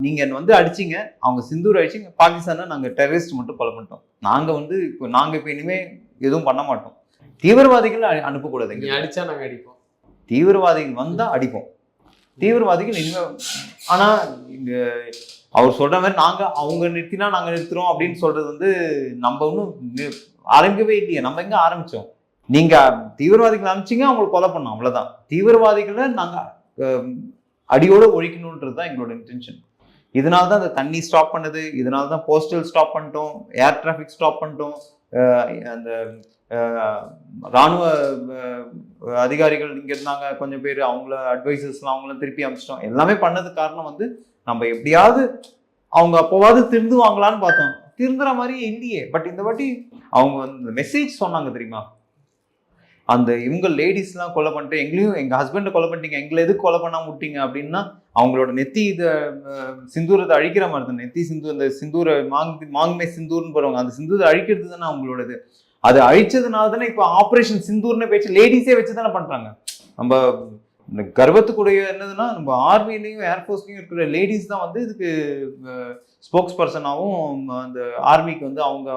நீங்க வந்து அடிச்சீங்க, அவங்க சிந்தூர் அடிச்சீங்க, பாகிஸ்தானை நாங்க டெரரிஸ்ட் மட்டும் கொலை பண்ணிட்டோம். நாங்க இப்ப இனிமே எதுவும் பண்ண மாட்டோம். தீவிரவாதிகள் அனுப்பக்கூடாது. நீ அடிச்சா நாங்க அடிப்போம். தீவிரவாதிகள் வந்தா அடிப்போம். தீவிரவாதிகள் இனிமே ஆனா இங்க அவர் சொல்ற மாதிரி அவங்க நிறுத்தினா நாங்க நிறுத்துறோம் அப்படின்னு சொல்றது வந்து நம்ம ஒன்றும் ஆரம்பிக்கவே இல்லையே. நம்ம எங்க ஆரம்பிச்சோம்? நீங்க தீவிரவாதிகள் அனுப்பிச்சிங்க, அவங்களுக்கு கொலை பண்ணோம், அவ்வளவுதான். தீவிரவாதிகளை நாங்க அடியோட ஒழிக்கணும்ன்றது தான் எங்களோட இன்டென்ஷன். இதனால தான் அந்த தண்ணி ஸ்டாப் பண்ணது, இதனால தான் போஸ்டல் ஸ்டாப் பண்ணிட்டோம், ஏர் டிராஃபிக் ஸ்டாப் பண்ணிட்டோம், அந்த ராணுவ அதிகாரிகள் இங்க இருந்தாங்க கொஞ்சம் பேர், அவங்கள அட்வைசர்ஸ்லாம் அவங்களும் திருப்பி அனுப்பிச்சிட்டோம். எல்லாமே பண்ணது காரணம் வந்து நம்ம எப்படியாவது அவங்க அப்போவாவது திருந்துவாங்களான்னு பார்த்தோம். திருந்துற மாதிரியே இல்லையே. பட் இந்த வாட்டி அவங்க வந்து மெசேஜ் சொன்னாங்க தெரியுமா, அந்த இவங்க லேடிஸ்லாம் கொலை பண்ணிட்டு எங்க ஹஸ்பண்டை கொலை பண்ணிட்டீங்க, எங்களை எதுக்கு கொலை பண்ணாம விட்டீங்க அப்படின்னா, அவங்களோட நெத்தி சிந்தூரத்தை அழிக்கிற மாதிரி தான். நெத்தி சிந்தூர், இந்த சிந்தூரை மாங்மே சிந்தூர்னு போறவங்க, அந்த சிந்தூரை அழிக்கிறது தானே அவங்களோடது. அது அழிச்சதுனால தானே இப்போ ஆப்ரேஷன் சிந்தூர்னு பேச்சு லேடிஸே வச்சு தானே பண்றாங்க. நம்ம இந்த கர்வத்துக்குடைய என்னதுன்னா, நம்ம ஆர்மிலையும் ஏர்ஃபோர்ஸ்லையும் இருக்கிற லேடிஸ் தான் வந்து இதுக்கு ஸ்போக்ஸ் பர்சனாகவும் அந்த ஆர்மிக்கு வந்து அவங்க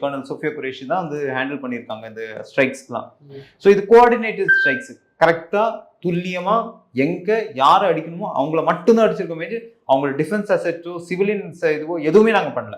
கர்னல் சோஃபியா குரேஷி தான் வந்து ஹேண்டில் பண்ணியிருக்காங்க இந்த ஸ்ட்ரைக்ஸ்லாம். ஸோ இது கோஆர்டினேட்டட் ஸ்ட்ரைக்ஸ். கரெக்டாக துல்லியமாக எங்கே யாரை அடிக்கணுமோ அவங்கள மட்டும்தான் அடிச்சிருக்கோமே, அவங்களோட டிஃபென்ஸ் அசெட்டோ சிவிலியன்ஸ் இதுவோ எதுவுமே நாங்கள் பண்ணல.